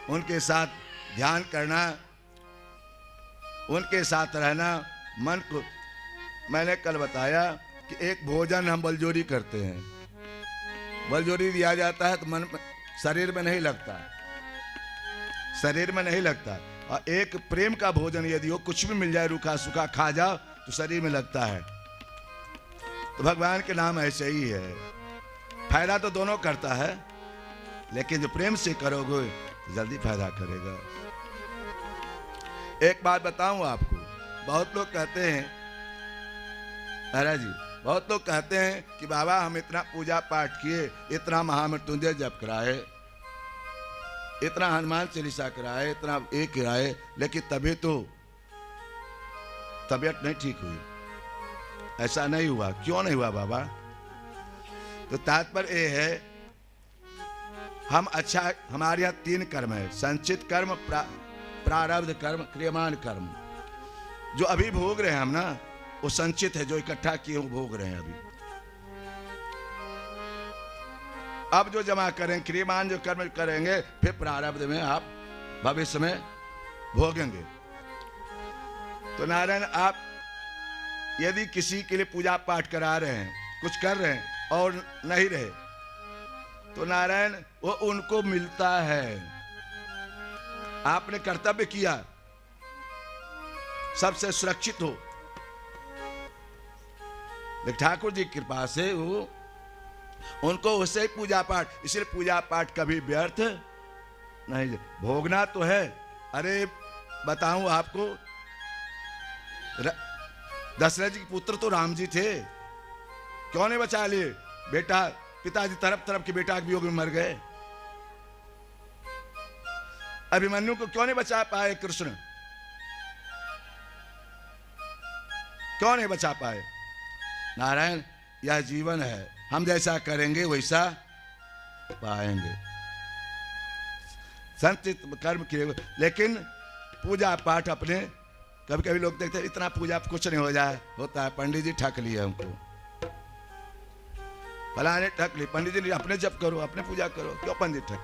उनके साथ ध्यान करना, उनके साथ रहना, मन को। मैंने कल बताया कि एक भोजन हम बलजोरी करते हैं, बलजोरी दिया जाता है तो मन में, शरीर में नहीं लगता, शरीर में नहीं लगता। और एक प्रेम का भोजन यदि हो, कुछ भी मिल जाए रूखा सूखा खा जाओ तो शरीर में लगता है। तो भगवान के नाम ऐसे ही है, फायदा तो दोनों करता है, लेकिन जो प्रेम से करोगे तो जल्दी फायदा करेगा। एक बात बताऊं आपको, बहुत लोग कहते हैं, महाराज जी, बहुत लोग कहते हैं कि बाबा हम इतना पूजा पाठ किए, इतना महामृत्युंजय जप कराए, इतना हनुमान चालीसा कराए, इतना एक कराए, लेकिन तभी तो तबीयत नहीं ठीक हुई। ऐसा नहीं हुआ। क्यों नहीं हुआ बाबा? तो तात्पर्य ये है, हम अच्छा, हमारे यहाँ 3 कर्म है, संचित कर्म, प्रारब्ध कर्म, क्रियमान कर्म। जो अभी भोग रहे हैं हम ना, वो संचित है, जो इकट्ठा किए वो भोग रहे हैं अभी। अब जो जमा करें, क्रियमान जो कर्म करेंगे, फिर प्रारब्ध में आप भविष्य में भोगेंगे। तो नारायण, आप यदि किसी के लिए पूजा पाठ करा रहे हैं, कुछ कर रहे हैं और नहीं रहे, तो नारायण वो उनको मिलता है। आपने कर्तव्य किया, सबसे सुरक्षित हो, लेकिन ठाकुर जी की कृपा से वो उनको उससे ही पूजा पाठ, इसलिए पूजा पाठ कभी व्यर्थ नहीं। भोगना तो है। अरे बताऊं आपको, दशरथ जी के पुत्र तो राम जी थे, क्यों नहीं बचा लिए? बेटा, पिताजी तरफ तरफ के बेटा के वियोग में मर गए। अभिमन्यु को क्यों नहीं बचा पाए कृष्ण? क्यों नहीं बचा पाए? नारायण, यह जीवन है, हम जैसा करेंगे वैसा पाएंगे। संचित कर्म किए, लेकिन पूजा पाठ अपने, कभी कभी लोग देखते हैं इतना पूजा कुछ नहीं हो जाए, होता है। पंडित जी ठक लिए हमको, फलाने ठक लिए, पंडित जी अपने जप करो, अपने पूजा करो, क्यों पंडित ठक?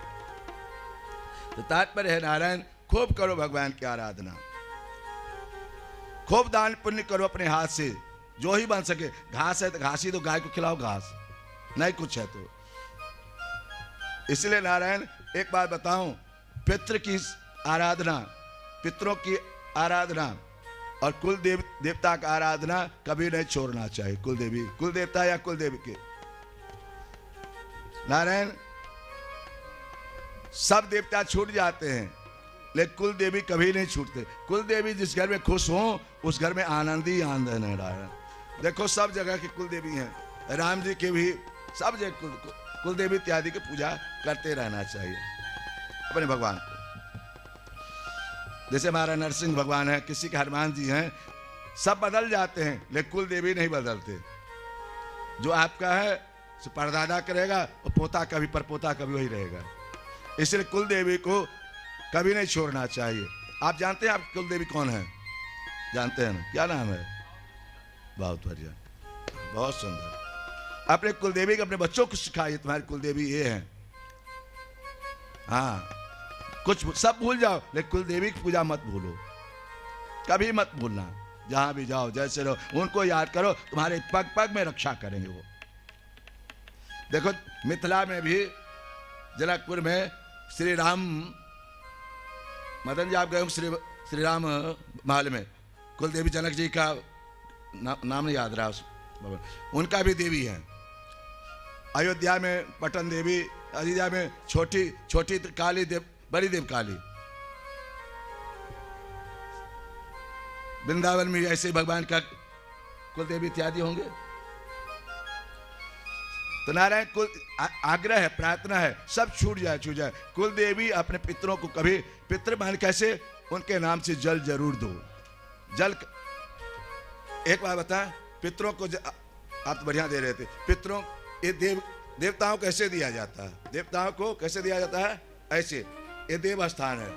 तो तात्पर्य है नारायण, खूब करो भगवान की आराधना, खूब दान पुण्य करो अपने हाथ से, जो ही बन सके। घास है तो घास ही दो, गाय को खिलाओ घास, नहीं कुछ है तो। इसलिए नारायण, एक बात बताऊं, पितृ की आराधना, पितरों की आराधना और कुल देवता का आराधना कभी नहीं छोड़ना चाहिए। कुल देवी, कुल देवता या कुल देवी के, नारायण सब देवता छूट जाते हैं, लेकिन कुल देवी कभी नहीं छूटते। कुल देवी जिस घर में खुश हो, उस घर में आनंद ही आनंद है नारायण। देखो सब जगह की कुल देवी हैं, राम जी के भी, सब जगह कुल देवी इत्यादि की पूजा करते रहना चाहिए अपने भगवान को। जैसे हमारा नरसिंह भगवान है, किसी के हनुमान जी हैं, सब बदल जाते हैं, लेकिन कुल देवी नहीं बदलते। जो आपका है सो परदादा करेगा, और पोता कभी परपोता कभी वही रहेगा। इसलिए कुल देवी को कभी नहीं छोड़ना चाहिए। आप जानते हैं आप कुल देवी कौन है? जानते हैं ना? क्या नाम है? बहुत बढ़िया, बहुत सुंदर। अपने कुल देवी को अपने बच्चों को सिखाइए, तुम्हारी कुल देवी ये है। हाँ, कुछ सब भूल जाओ, लेकिन कुल देवी की पूजा मत भूलो, कभी मत भूलना। जहां भी जाओ, जैसे रहो, उनको याद करो, तुम्हारे पग पग में रक्षा करेंगे वो। देखो मिथिला में भी, जनकपुर में श्री राम, मदन जी आप गए श्री राम महल में, कुलदेवी जनक जी का नाम नहीं याद रहा, उनका भी देवी है। अयोध्या में पटन देवी, अयोध्या में छोटी छोटी काली देव, बड़ी देव काली, वृंदावन में ऐसे भगवान का कुलदेवी इत्यादि होंगे। तो नारायण, कुल आग्रह है, प्रार्थना है, सब छूट जाए, छूट जाए। कुल देवी अपने पितरों को कभी, पितृ मान कैसे, उनके नाम से जल जरूर दो। जल, एक बार बता, पितरों को आप तो बढ़िया दे रहे थे, पितरों, ये देवताओं को कैसे दिया जाता है? देवताओं को कैसे दिया जाता है? ऐसे, ये देव स्थान है।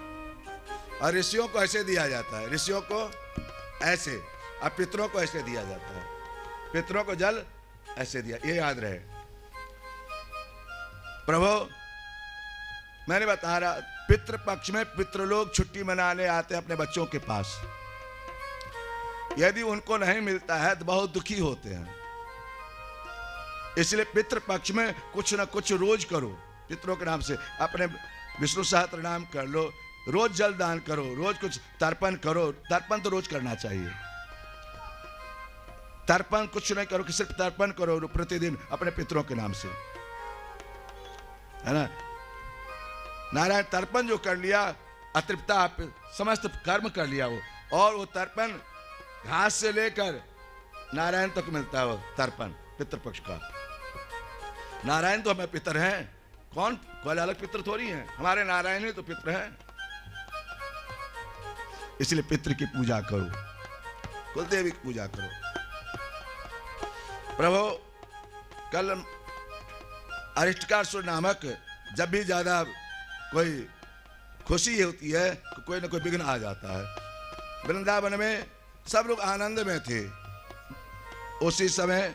और ऋषियों को ऐसे दिया जाता है, ऋषियों को ऐसे, और पितरों को ऐसे दिया जाता है। पितरों को जल ऐसे दिया, ये याद रहे। प्रभु, मैंने बता रहा, पितृपक्ष में पितृलोग छुट्टी मनाने आते हैं अपने बच्चों के पास। यदि उनको नहीं मिलता है तो बहुत दुखी होते हैं। इसलिए पितृपक्ष में कुछ ना कुछ रोज करो। पितरों के नाम से अपने विष्णु सहस्त्र नाम कर लो, रोज जल दान करो, रोज कुछ तर्पण करो। तर्पण तो रोज करना चाहिए। तर्पण कुछ नहीं करो कि सिर्फ तर्पण करो प्रतिदिन अपने पितरों के नाम से, है ना। नारायण तर्पण जो कर लिया, अतृप्ता आप समस्त कर्म कर लिया वो, और वो तर्पण घास से लेकर नारायण तक मिलता है वो तर्पण पितृपक्ष का। नारायण तो हमें पितर हैं, कौन कोई अलग पितर थोड़ी हैं, हमारे नारायण ही तो पितर हैं। इसलिए पितर की पूजा करो, कुलदेवी की पूजा करो। प्रभु कल अरिष्टकासुर नामक जब भी ज्यादा कोई खुशी होती है तो कोई ना कोई विघ्न आ जाता है। वृंदावन में सब लोग आनंद में थे। उसी समय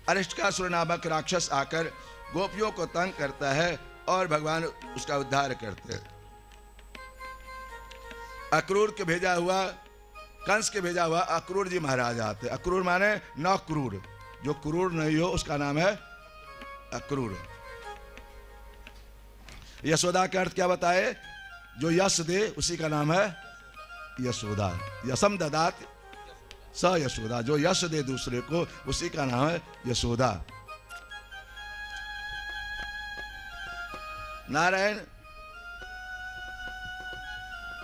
अरिष्टकासुर नामक राक्षस आकर गोपियों को तंग करता है और भगवान उसका उद्धार करते हैं। अक्रूर के भेजा हुआ, कंस के भेजा हुआ अक्रूर जी महाराज आते। अक्रूर माने 9 क्रूर, जो क्रूर नहीं हो उसका नाम है अक्रूर। यशोदा का अर्थ क्या बताए? जो यश दे उसी का नाम है यशोदा। यशम ददात स यशोदा, जो यश दे दूसरे को उसी का नाम है यशोदा। नारायण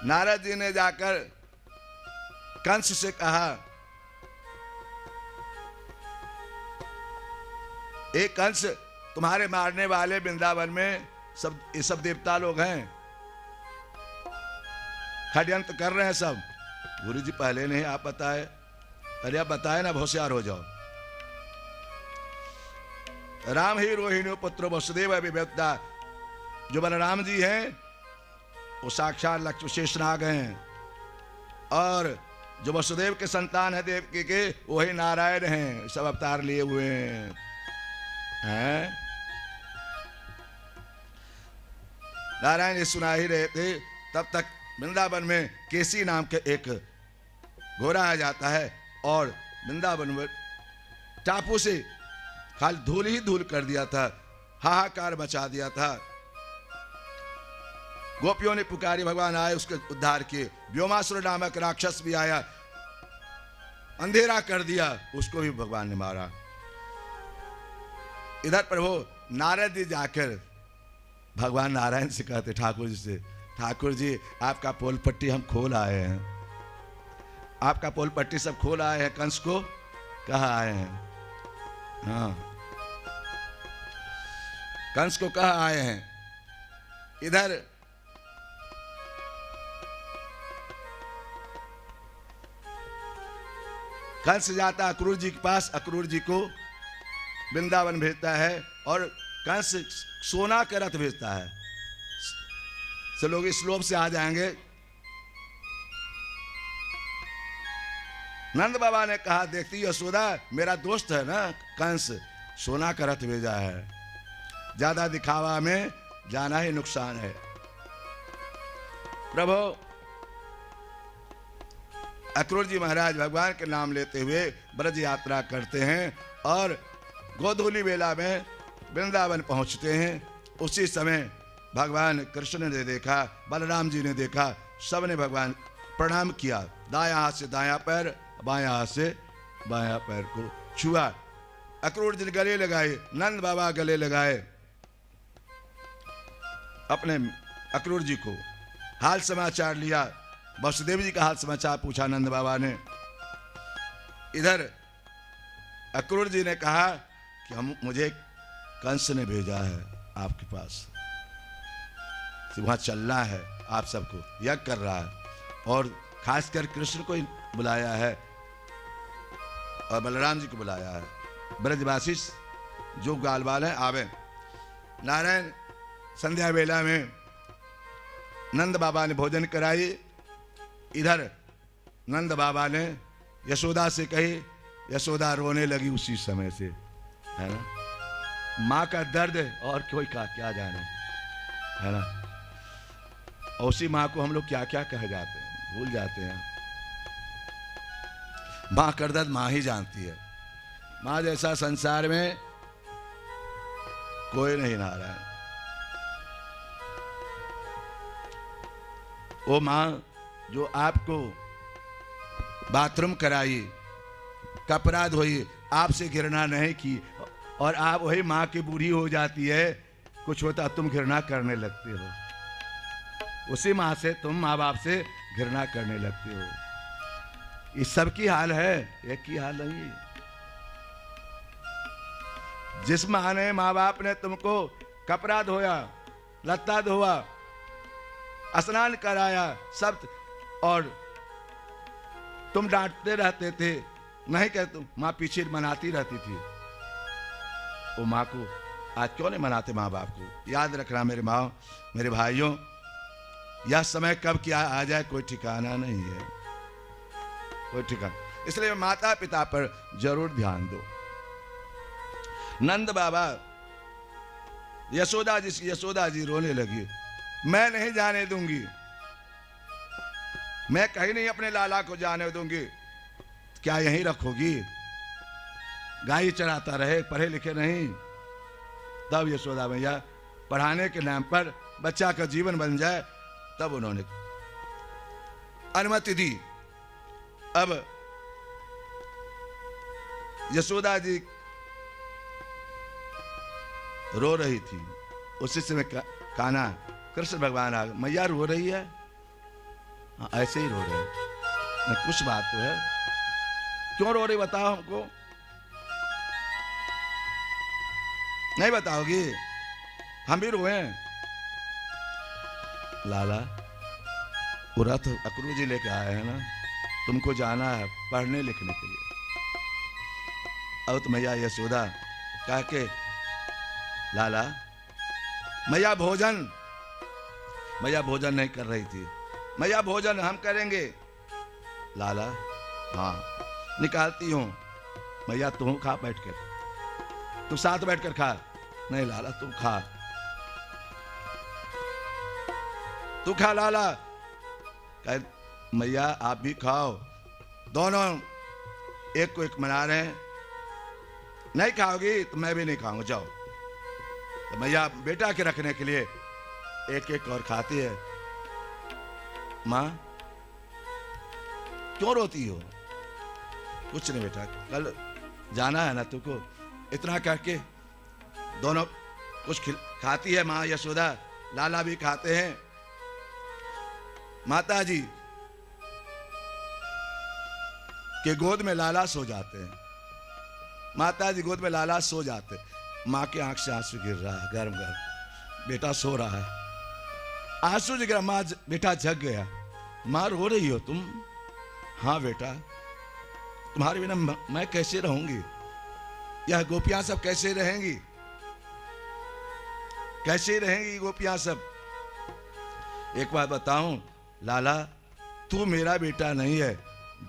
नारद जी ने जाकर कंस से कहा, एक कंस, तुम्हारे मारने वाले वृंदावन में ये सब देवता लोग हैं, षड्यंत्र कर रहे हैं सब। गुरु जी पहले नहीं आप बताए? अरे आप बताए ना, होशियार हो जाओ। राम ही रोहिणी पुत्र वसुदेव अभिव्यक्ता, जो बलराम जी हैं वो साक्षात लक्ष्मी शेषनाग हैं, और जो वसुदेव के संतान है देवकी के वही नारायण हैं, सब अवतार लिए हुए हैं। नारायण ये सुना ही रहे थे, तब तक वृंदावन में केसी नाम के एक घोड़ा आ जाता है और वृंदावन में टापू से खाली धूल ही धूल कर दिया था, हाहाकार मचा दिया था। गोपियों ने पुकारी, भगवान आए उसके उद्धार किए। व्योमासुर नामक राक्षस भी आया, अंधेरा कर दिया, उसको भी भगवान ने मारा। इधर प्रभु नारद जी जाकर भगवान नारायण से कहते ठाकुर जी से, ठाकुर जी आपका पोल पट्टी हम खोल आए हैं, आपका पोल पट्टी सब खोल आए हैं, कंस को कहा आए हैं। हाँ, कंस को कहा आए हैं। इधर कंस जाता अक्रूर जी के पास, अक्रूर जी को वृंदावन भेजता है, और कंस सोना का रथ भेजता है। सब लोग इस लोभ से आ जाएंगे। नंद बाबा ने कहा, देखती यशोदा मेरा दोस्त है ना कंस, सोना का रथ भेजा है, ज्यादा दिखावा में जाना ही नुकसान है। प्रभु अक्रूर जी महाराज भगवान के नाम लेते हुए ब्रज यात्रा करते हैं और गोधूली बेला में वृंदावन पहुंचते हैं। उसी समय भगवान कृष्ण ने देखा, बलराम जी ने देखा, सबने भगवान प्रणाम किया। दायां हाथ से दायां पैर, बायां हाथ से बायां पैर को छुआ। अक्रूर जी गले लगाए, नंद बाबा गले लगाए अपने अक्रूर जी को, हाल समाचार लिया। वसुदेव जी का हाल समाचार पूछा नंद बाबा ने। इधर अक्रूर जी ने कहा कि मुझे कंस ने भेजा है आपके पास, वहां चलना है, आप सबको यज्ञ कर रहा है, और खासकर कृष्ण को बुलाया है और बलराम जी को बुलाया है। ब्रजवासी जो गालवाल है आवे। नारायण संध्या बेला में नंद बाबा ने भोजन कराई। इधर नंद बाबा ने यशोदा से कही, यशोदा रोने लगी उसी समय से, है ना। माँ का दर्द और कोई का क्या जाने, है ना। और उसी माँ को हम लोग क्या क्या कह जाते हैं, भूल जाते हैं। माँ का दर्द माँ ही जानती है। माँ जैसा संसार में कोई नहीं नारायण। वो माँ जो आपको बाथरूम कराई, कपड़ा धोई, आपसे घृणा नहीं की, और आप वही माँ की बूढ़ी हो जाती है, कुछ होता तुम घृणा करने लगते हो। उसी माँ से तुम माँ बाप से घृणा करने लगते हो। ये सबकी हाल है, एक की हाल नहीं है। जिस माँ ने, माँ बाप ने तुमको कपड़ा धोया, लत्ता धोया, स्नान कराया सब, और तुम डांटते रहते थे, नहीं कहते, माँ पीछे मनाती रहती थी। वो माँ को आज क्यों नहीं मनाते माँ बाप को? याद रखना मेरे माँ, मेरे भाइयों, यह समय कब क्या आ जाए कोई ठिकाना नहीं है, कोई ठिकाना। इसलिए माता पिता पर जरूर ध्यान दो। नंद बाबा, यशोदा जी रोने लगी, मैं नहीं जाने दूंगी, मैं कहीं नहीं अपने लाला को जाने दूंगी। क्या यहीं रखोगी? गाय चराता रहे, पढ़े लिखे नहीं। तब यशोदा मैया पढ़ाने के नाम पर बच्चा का जीवन बन जाए, तब उन्होंने अनुमति दी। अब यशोदा जी रो रही थी, उसी समय कान्हा कृष्ण भगवान आ गए। मैया रो रही है? हाँ, ऐसे ही रो रहे हैं, कुछ बात तो है। क्यों रो रही बताओ हमको? नहीं बताओगी? हम भी रोए। लाला, वो रथ अक्रूर जी लेके आए हैं ना, तुमको जाना है पढ़ने लिखने के लिए। अब तो मैया यशोदा कह के, लाला मैया भोजन नहीं कर रही थी। मैया भोजन हम करेंगे। लाला, हाँ निकालती हूं। मैया तू खा बैठकर, तू साथ बैठकर खा। नहीं लाला तू खा, तू खा लाला। मैया आप भी खाओ। दोनों एक को एक मना रहे हैं। नहीं खाओगी तो मैं भी नहीं खाऊंगा, जाओ। तो मैया बेटा के रखने के लिए एक एक और खाती है। माँ क्यों रोती हो? कुछ नहीं बेटा, कल जाना है ना तुमको। इतना करके दोनों कुछ खाती है माँ यशोदा, लाला भी खाते हैं। माता जी के गोद में लाला सो जाते हैं। माता जी गोद में लाला सो जाते। माँ के आंख से आंसू गिर रहा है, गर्म गर्म। बेटा सो रहा है, आंसू गिरा। माँ बेटा जग गया। माँ रो रही हो तुम? हाँ बेटा, तुम्हारे बिना मैं कैसे रहूंगी? यह गोपियां सब कैसे रहेंगी? कैसे रहेंगी गोपियां सब? एक बात बताऊं लाला, तू मेरा बेटा नहीं है,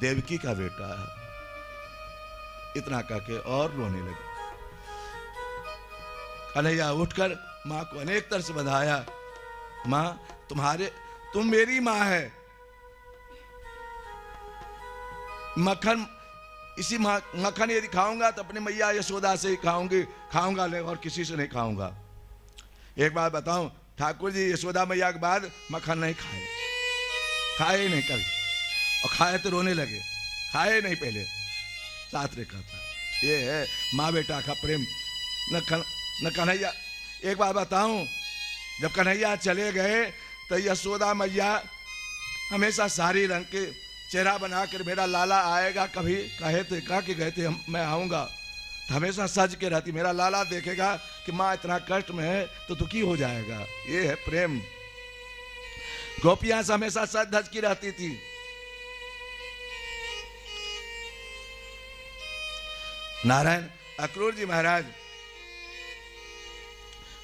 देवकी का बेटा है। इतना कह के और रोने लगे। कन्हैया उठकर माँ को अनेक तरह से बधाया। माँ तुम मेरी माँ है। मक्खन, इसी मक्खन यदि खाऊंगा तो अपनी मैया यशोदा से ही खाऊंगा और किसी से नहीं खाऊंगा। एक बात बताऊं, ठाकुर जी यशोदा मैया के बाद मक्खन नहीं खाए नहीं कभी, और खाए तो रोने लगे। खाए नहीं पहले, साथ रेखा था। ये है माँ बेटा का प्रेम। न कन्हैया, एक बात बताऊं, जब कन्हैया चले गए तो यशोदा मैया हमेशा सारी रंग के चेहरा बनाकर, मेरा लाला आएगा, कभी कहा कि गए थे मैं आऊंगा, तो हमेशा सज के रहती। मेरा लाला देखेगा कि माँ इतना कष्ट में है तो दुखी हो जाएगा। ये है प्रेम। गोपियां से हमेशा सज धज की रहती थी। नारायण अक्रूर जी महाराज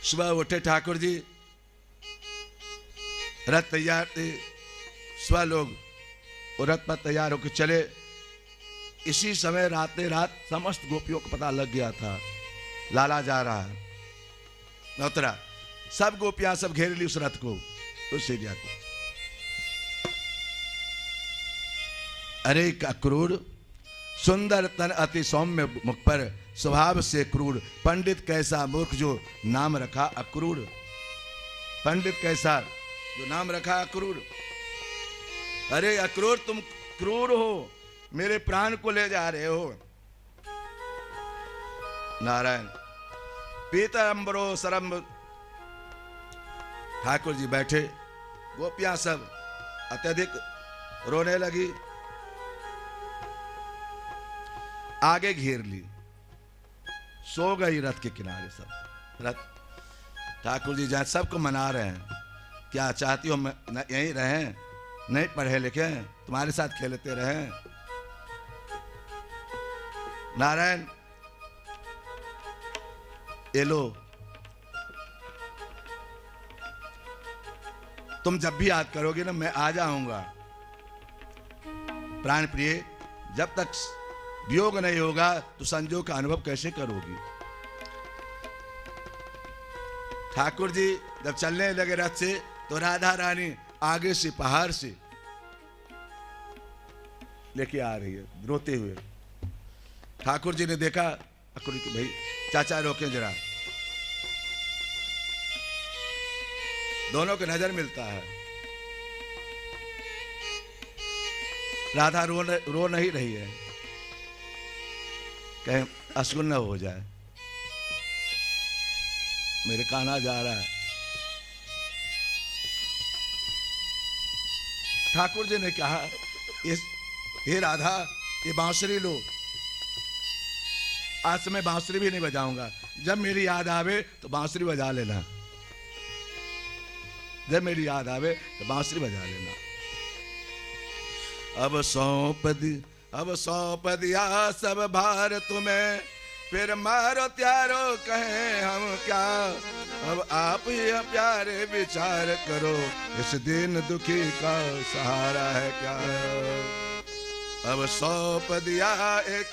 सुबह उठे, ठाकुर जी रथ तैयार थे, सुबह लोग रथ पर तैयार होकर चले। इसी समय रातें रात समस्त गोपियों को पता लग गया था लाला जा रहा है। नौतरा सब गोपियां सब घेर ली उस रथ को, उस एरिया को। अरे अक्रूर, सुंदर तन अति सौम्य मुख पर स्वभाव से क्रूर, पंडित कैसा मूर्ख जो नाम रखा अक्रूर। पंडित कैसा जो नाम रखा अक्रूर। अरे अक्रूर, तुम क्रूर हो, मेरे प्राण को ले जा रहे हो। नारायण। पीतांबरो सरम। ठाकुर जी बैठे, गोपियां सब अत्यधिक रोने लगी, आगे घेर ली, सो गई रथ के किनारे सब। रथ ठाकुर जी जहां सबको मना रहे हैं, क्या चाहती हो यहीं रहें, नहीं पढ़े लिखे, तुम्हारे साथ खेलते रहें। नारायण। ये लो, तुम जब भी याद करोगे ना मैं आ जाऊंगा। प्राण प्रिय, जब तक वियोग नहीं होगा तो संजोग का अनुभव कैसे करोगी। ठाकुर जी जब चलने लगे रथ से तो राधा रानी आगे से पहाड़ से लेके आ रही है रोते हुए। ठाकुर जी ने देखा, अक्रूर की भाई चाचा रोके जरा। दोनों को नजर मिलता है। राधा रो नहीं रही है, कहीं अशुन न हो जाए, मेरे कान्हा जा रहा है। ठाकुर जी ने कहा, हे राधा, ये बांसुरी लो। आज से मैं बांसुरी भी नहीं बजाऊंगा, जब मेरी याद आवे तो बांसुरी बजा लेना, जब मेरी याद आवे तो बांसुरी बजा लेना। अब सौंप दिया सब भार तुम्हें, फिर मारो त्यारो कहें हम क्या। अब आप ही प्यारे विचार करो, इस दिन दुखी का सहारा है क्या। अब सौंप दिया एक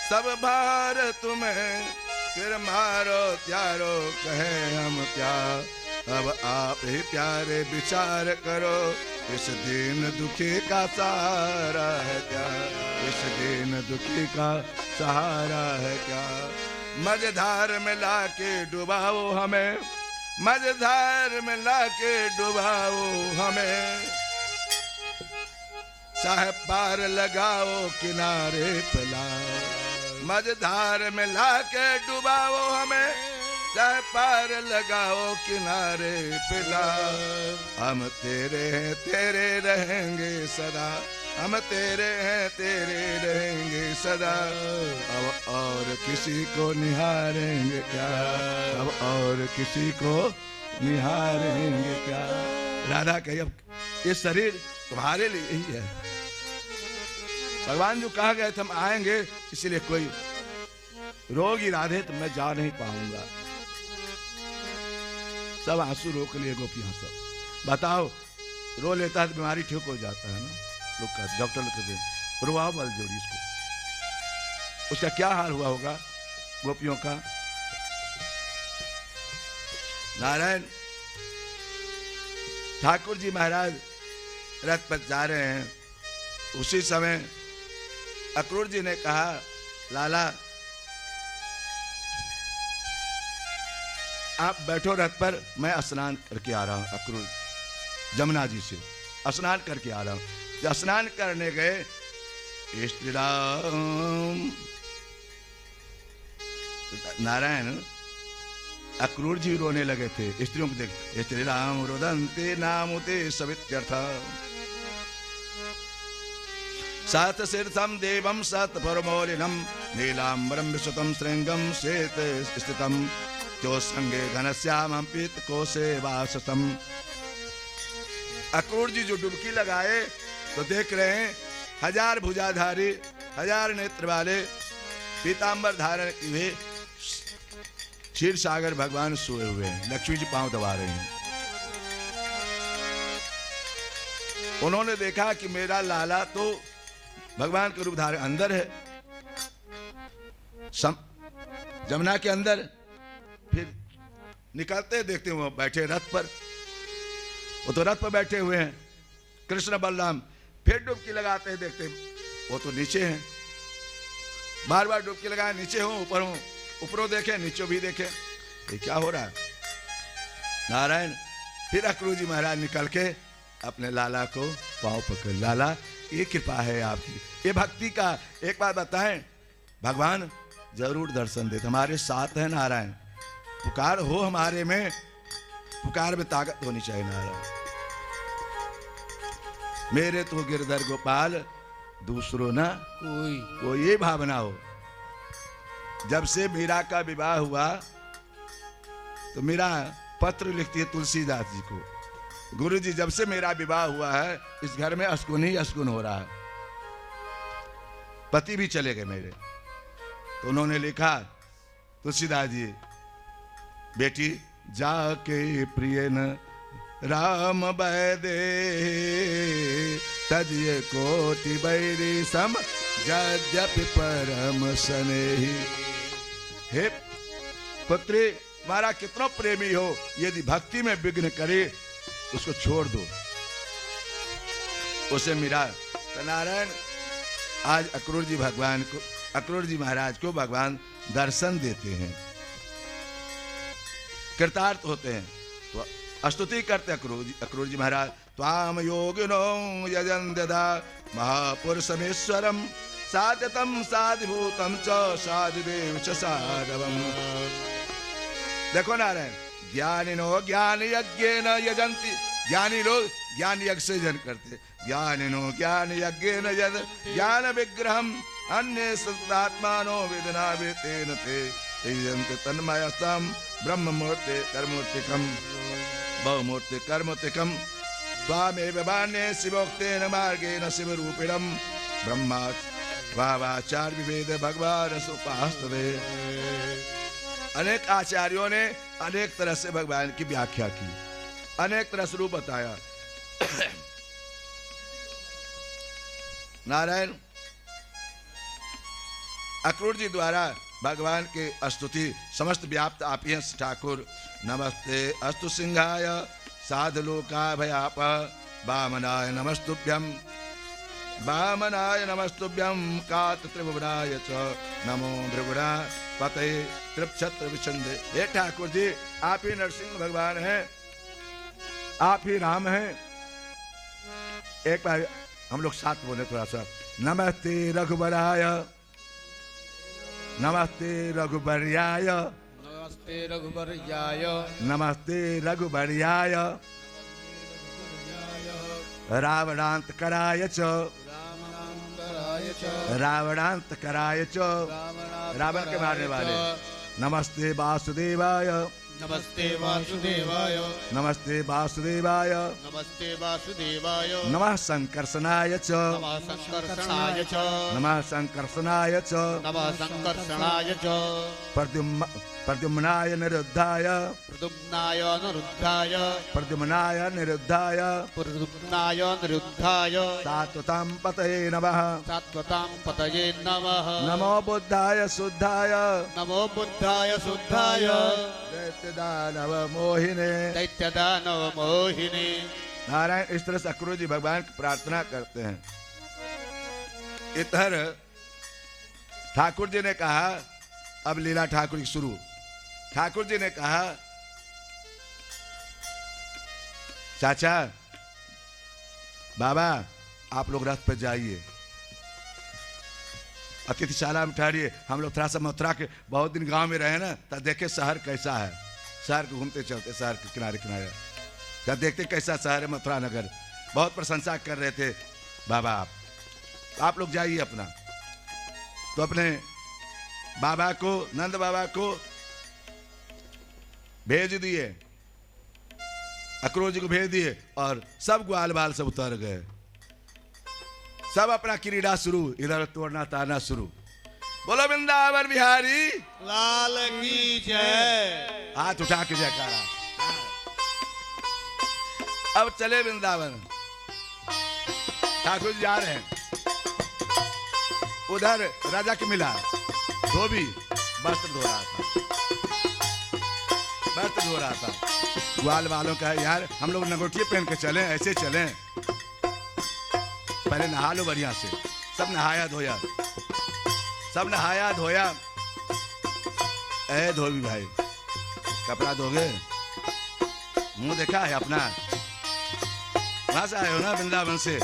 सब भार तुम्हें, फिर मारो त्यारो कहें हम क्या। अब आप ही प्यारे विचार करो, इस दिन दुखी का सहारा है क्या। इस दिन दुखी का सहारा है क्या। मझधार में लाके डुबाओ हमें, मझधार में लाके डुबाओ हमें। चाहे पार लगाओ किनारे पे लाओ, मझधार में लाके डुबाओ हमें। चाहे पार लगाओ किनारे पे लाओ। हम तेरे हैं तेरे रहेंगे सदा, हम तेरे हैं तेरे रहेंगे सदा। अब और किसी को निहारेंगे क्या, अब और किसी को निहारेंगे क्या। राधा कही, अब ये शरीर तुम्हारे लिए ही है। भगवान जो कहा गए थे हम आएंगे, इसलिए कोई रोगी राधे तो मैं जा नहीं पाऊंगा। सब आंसू रोक लिए गोपियां सब। बताओ, रो लेता है तो बीमारी ठीक हो जाता है ना। लोग कहते, डॉक्टर लोग कहते रुआओ बल जोड़ी इसको। उसका क्या हाल हुआ होगा गोपियों का। नारायण। ठाकुर जी महाराज रथ पर जा रहे हैं, उसी समय अक्रूर जी ने कहा, लाला आप बैठो रथ पर, मैं स्नान करके आ रहा हूं। अक्रूर जमुना जी से स्नान करके आ रहा हूं। जब स्नान करने गए, श्री राम नारायण अक्रूर जी रोने लगे थे। स्त्रियों को देख, श्री राम रुदन्ते नामुते सवित्यर्थ सात शीर्षम देवम सत परमोलिनम नीलांबरम विश्रुतम श्रृंगम श्वेत स्थितम जो संगे घनश्यामं पीत कोशे वाससम। अक्रूर जी जो डुबकी लगाए तो देख रहे हैं 1000 भुजाधारी, 1000 नेत्र वाले, पीतांबर धारण किए क्षीर सागर भगवान सोए हुए हैं। लक्ष्मी जी पांव दबा रहे हैं। उन्होंने देखा कि मेरा लाला तो भगवान के रूप धारण अंदर है, जमुना के अंदर। फिर निकलते देखते वो बैठे रथ पर, वो तो रथ पर बैठे हुए हैं कृष्ण बलराम। फिर डुबकी लगाते देखते वो तो नीचे हैं, बार बार डुबकी लगाए, नीचे हूं ऊपर हूं, ऊपरों देखे नीचे भी देखे, ये क्या हो रहा है। नारायण फिर अक्रूर जी महाराज निकल के अपने लाला को पांव पकड़, लाला ये कृपा है आपकी, ये भक्ति का। एक बात बताएं, भगवान जरूर दर्शन देते, हमारे साथ है नारायण। पुकार हो हमारे में, पुकार में ताकत होनी चाहिए नारायण। मेरे तो गिरधर गोपाल दूसरों ना कोई, ये भावना हो। जब से मीरा का विवाह हुआ तो मीरा पत्र लिखती है तुलसीदास जी को, गुरु जी जब से मेरा विवाह हुआ है इस घर में अशकुन ही अशकुन हो रहा है, पति भी चले गए मेरे। तो उन्होंने लिखा तुलसीदास जी, बेटी जाके प्रिय न राम बैदे तजिए कोटि बैरी सम यद्यपि परम स्नेही। हे पुत्री, तुम्हारा कितना प्रेमी हो, यदि भक्ति में विघ्न करे उसको छोड़ दो। उसे मिला तो नारायण आज अक्रूर जी भगवान को, अक्रूर जी महाराज को भगवान दर्शन देते हैं, कृतार्थ होते हैं। तो स्तुति करते अक्रूर जी महाराज, त्वाम योगिनो यजन्त्यदा महापुरुषमेश्वरम साध्यतम साधिभूतम च साधिदेव च साधवम। देखो नारायण, ज्ञानिनो ज्ञान यज्ञेन यजन्ति, ज्ञानी लोग ज्ञान यज्ञ से यजन करते, ज्ञानिनो ज्ञान यज्ञेन यद ज्ञान विग्रहम अन्य सदात्मानो वेदना वेतेन ते यजन्ति तन्मयस्तम ब्रह्म मूर्ते कर्मूर्तिकम बहुमूर्ति कर्मूर्तिकम त्वामेव बाण्ये शिवोक्तेन मार्गेण शिवरूपिणम ब्रह्मा भावाचार्य विवेद भगवान सुपास्तवे। अनेक आचार्यों ने अनेक तरह से भगवान की व्याख्या की, अनेक तरह से रूप बताया। नारायण अक्रूर जी द्वारा भगवान के स्तुति समस्त व्याप्त आप ही हैं ठाकुर। नमस्ते अस्तु सिंहाय साधुलोकाभयाप वामनाय नमस्तुभ्यम, वामनाय नमस्तुभ्यम कात त्रिभुवनाय च नमो भृगुणा पते त्रिपक्षत्र विचंदे। हे ठाकुर जी, आप ही नरसिंह भगवान हैं, आप ही राम हैं। एक बार हम लोग साथ बोले थोड़ा सा, नमस्ते रघुवराय, नमस्ते रघुवर्याय, नमस्ते रघुवर्याय, नमस्ते रघुवर्याय, रावणांतकराय च, रावणांतकराय च, रावण के मारने वाले। नमस्ते वासुदेवाय, नमस्ते वासुदेवाय, नमस्ते वासुदेवाय, नमस्ते वासुदेवाय, नमः संकर्षणाय च, नमः संकर्षणाय च, नमः संकर्षणाय च, नमः संकर्षणाय च, प्रद्युम्नाय निरुद्धाय, प्रद्युम्नाय निरुद्धाय, प्रद्युम्नाय निरुद्धाय, प्रद्युम्नाय निरुद्धाय, सात्वतां पतये नमः, सात्वतां पतये नमः, नमो बुद्धाय शुद्धाय, नमो बुद्धाय शुद्धाय, दैत्यदानव मोहिने। दैत्यदानव मोहिनी। नारायण इस तरह से अक्रूर जी भगवान की प्रार्थना करते हैं। इधर ठाकुर जी ने कहा, अब लीला ठाकुर की शुरू। ठाकुर जी ने कहा, चाचा बाबा आप लोग रथ पे जाइए, अतिथिशाला में ठहरिए, हम लोग थोड़ा सा मथुरा के बहुत दिन गांव में रहे ना, तब देखे शहर कैसा है, शहर को घूमते चलते, शहर के किनारे किनारे तब देखते कैसा शहर है मथुरा नगर। बहुत प्रशंसा कर रहे थे बाबा आप लोग जाइए अपना। तो अपने बाबा को, नंद बाबा को भेज दिए, अक्रूर जी को भेज दिए और सब ग्वाल बाल सब उतर गए, सब अपना क्रीड़ा शुरू, इधर तोड़ना ताड़ना शुरू। बोलो वृंदावन बिहारी लाल की जय। हाथ उठा के जयकारा। अब चले वृंदावन, ठाकुर जी जा रहे हैं। उधर राजा के मिला धोबी वस्त्र धो रहा था, वस्त्र धो रहा था। ग्वाल वालों का यार हम लोग नगोटिये पहन के चलें, ऐसे चलें, पहले नहा लो बढ़िया से, सब नहाया धोया, सब नहाया धोया। ए धोबी भाई, कपड़ा धोगे? मुंह देखा है अपना? वहां से आए हो ना वृंदावन से,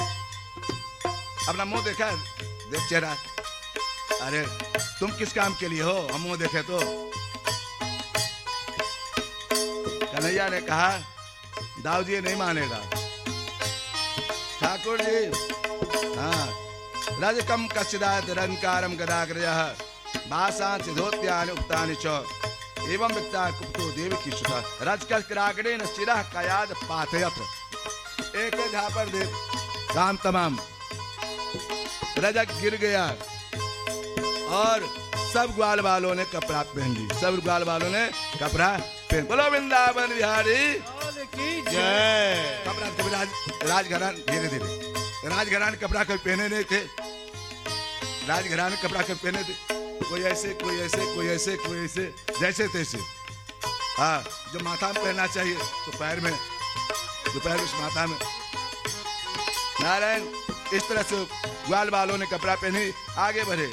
अपना मुंह देखा है? देख चेहरा। अरे तुम किस काम के लिए हो? हम मुंह देखे तो। कन्हैया ने कहा दाऊ जी नहीं मानेगा। ठाकुर जी, हाँ, रजकम कश्चिदात रंकारम गदाग्रयः भासांच धोत्यानि उक्तानि च एवं वित्ता कुप्तो देव की सुता रजकराग्रेण शिरः कयाद पाथयत। एक झापर दे काम तमाम, रजक गिर गया और सब ग्वाल वालों ने कपड़ा पहन ली, सब ग्वाल वालों ने कपड़ा पहन। बोलो वृंदावन बिहारी जय। कपड़ा कभी राजघरान धीरे धीरे राजघरान कपड़ा कभी पहने नहीं थे, राजघरान कपड़ा कभी पहने थे। कोई ऐसे कोई ऐसे कोई ऐसे कोई ऐसे, जैसे तैसे। हाँ, जो माथा में पहनना चाहिए तो पैर में, जो पैर उस माथा में। नारायण इस तरह से ग्वाल वालों ने कपड़ा पहनी, आगे बढ़े।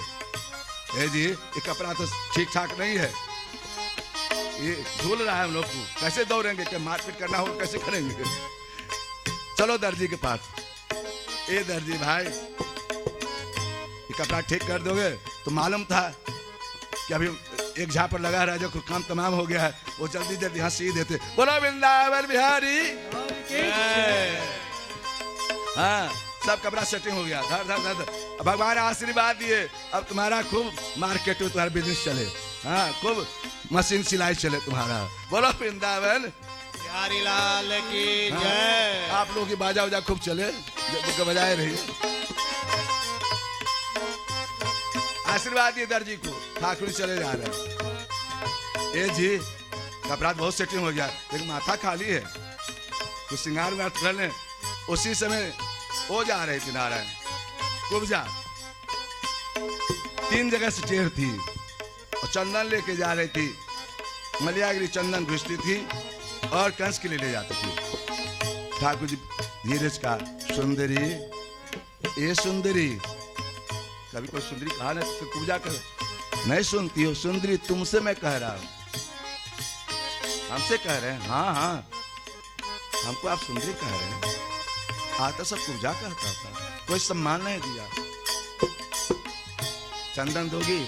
ए जी, ये कपड़ा तो ठीक ठाक नहीं है, ये झूल रहा है हम लोग को, कैसे दौड़ेंगे? क्या मारपीट करना होगा, कैसे करेंगे? चलो दर्जी के पास। ए दर्जी भाई, ये कपड़ा ठीक कर दोगे? तो मालूम था कि अभी एक झापर लगा रहा है, जो काम तमाम हो गया है, वो जल्दी जल्दी यहाँ सी देते। बोलो वृंदावन बिहारी। हाँ, सब कपड़ा सेटिंग हो गया, धर धर धर। भगवान आशीर्वाद दिए, अब तुम्हारा खूब मार्केट में तुम्हारा बिजनेस चले। हाँ, खूब मशीन सिलाई चले तुम्हारा। बोलो वृंदावन बिहारी लाल की जय। आप लोगों की बाजा वजा खूब चले, बजाए रहिए। आशीर्वाद दिए दर्जी को, ठाकुर चले जा रहे हैं। ए जी, कपड़ा बहुत सेटिंग हो गया, लेकिन माथा खाली है, कुछ श्रृंगार व्रत कर लें। उसी समय वो जा रही थी नारायण कुब्जा, 3 जगह से टेढ़ थी और चंदन लेके जा रही थी। मलियागिरी चंदन घुसती थी और कंस के लिए ले जाती थी। ठाकुर जी धीरज का, सुंदरी ए सुंदरी, कभी कोई सुंदरी कहा ना तो पूजा कर, नहीं सुनती हो? सुंदरी तुमसे मैं कह रहा हूं, हमसे कह रहे हैं। हाँ हाँ, हमको आप सुंदरी कह रहे हैं। आता सब पूजा कहता था, कोई सम्मान नहीं दिया। चंदन दोगी?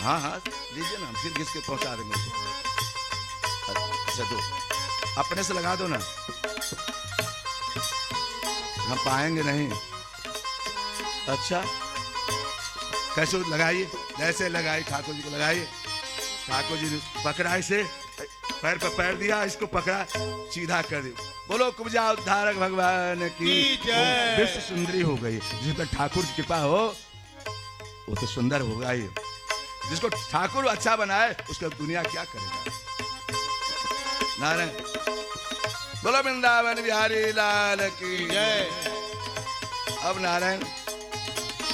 हाँ हाँ लीजिए ना, फिर घिस के पहुंचा देंगे। अच्छा दो, अपने से लगा दो ना, हम पाएंगे नहीं। अच्छा कैसे लगाइए? जैसे लगाई ठाकुर जी को लगाइए। ठाकुर जी ने पकड़ा, इसे पैर पर पैर दिया, इसको पकड़ा, सीधा कर दिया। बोलो कुब्जा उद्धारक भगवान की जय। विश्व सुंदरी हो गई। जिस पर ठाकुर की कृपा हो वो तो सुंदर होगा ही। जिसको ठाकुर अच्छा बनाए उसका दुनिया क्या करेगा? नारायण बोलो वृंदावन बिहारी लाल की जय। अब नारायण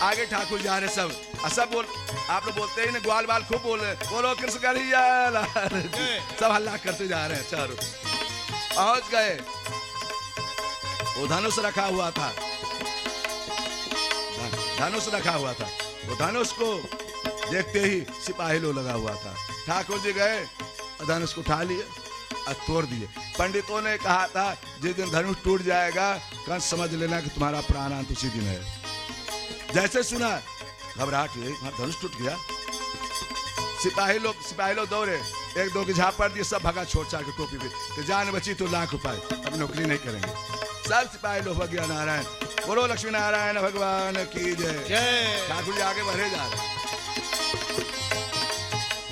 आगे ठाकुर जा रहे सब, सब बोल, आप लोग बोलते ही ना, ग्वाल बाल खूब बोल रहे, बोलो कृष्ण कन्हैया लाल की। सब हल्ला करते जा रहे हैं चारों। पहुंच गए, वो धनुष रखा हुआ था, धनुष रखा हुआ था। वो धनुष को देखते ही सिपाही लोग लगा हुआ था। ठाकुर जी गए और धनुष को उठा लिए और तोड़ दिए। पंडितों ने कहा था जिस दिन धनुष टूट जाएगा कंस समझ लेना कि तुम्हारा प्राणांत उसी दिन है। जैसे सुना घबराहट हुई, धनुष टूट गया। सिपाही लोग दौड़े, एक दो की झापड़ दिए, सब भगा छोड़ छाड़ के टोपी पे कि जान बची तो लाख रुपए, अब नौकरी नहीं करेंगे। सब सिपाही लोग हो गया। नारायण बोलो लक्ष्मी नारायण भगवान की जय। जय। ठाकुर जी आगे बढ़े जा रहे,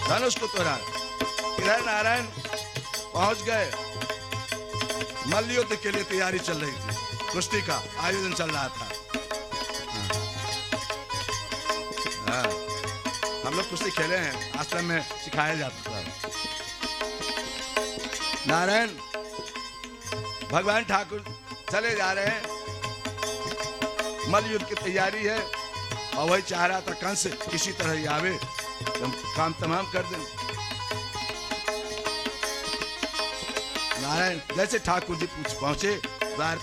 धनुष को तोड़ा। इधर नारायण पहुंच गए। मल्ल युद्ध के लिए तैयारी चल रही थी, कुश्ती का आयोजन चल रहा था। हाँ, हम लोग कुश्ती खेले हैं, आश्रम में सिखाया जाता था। नारायण भगवान ठाकुर चले जा रहे हैं, मल्ल युद्ध की तैयारी है और वही चाह रहा था कंस किसी तरह ही आवे, हम काम तमाम कर दें। नारायण जैसे ठाकुर जी पहुंचे द्वार पर,